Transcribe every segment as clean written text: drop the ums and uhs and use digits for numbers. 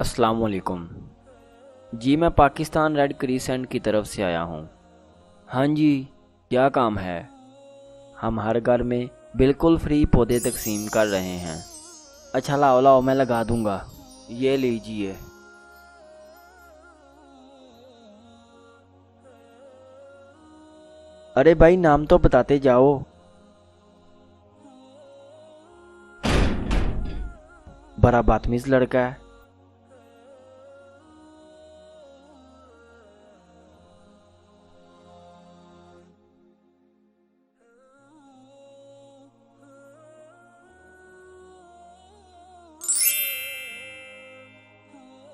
السلام علیکم جی، میں پاکستان ریڈ کریسنٹ کی طرف سے آیا ہوں۔ ہاں جی، کیا کام ہے؟ ہم ہر گھر میں بالکل فری پودے تقسیم کر رہے ہیں۔ اچھا لاؤ میں لگا دوں گا، یہ لیجئے۔ ارے بھائی، نام تو بتاتے جاؤ۔ بڑا بدتمیز لڑکا ہے۔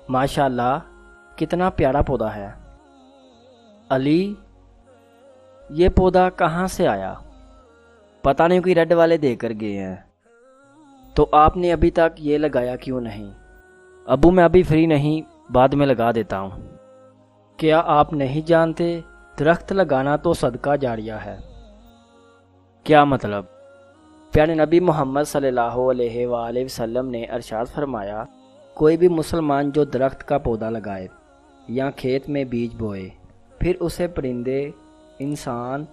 ماشاء اللہ، کتنا پیارا پودا ہے۔ علی، یہ پودا کہاں سے آیا؟ پتہ نہیں، کوئی ریڈ والے دے کر گئے ہیں۔ تو آپ نے ابھی تک یہ لگایا کیوں نہیں؟ ابو میں ابھی فری نہیں، بعد میں لگا دیتا ہوں۔ کیا آپ نہیں جانتے درخت لگانا تو صدقہ جاریہ ہے؟ کیا مطلب؟ پیارے نبی محمد صلی اللہ علیہ وآلہ وسلم نے ارشاد فرمایا، کوئی بھی مسلمان جو درخت کا پودا لگائے یا کھیت میں بیج بوئے، پھر اسے پرندے، انسان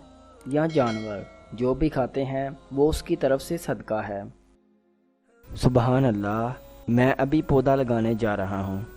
یا جانور جو بھی کھاتے ہیں، وہ اس کی طرف سے صدقہ ہے۔ سبحان اللہ، میں ابھی پودا لگانے جا رہا ہوں۔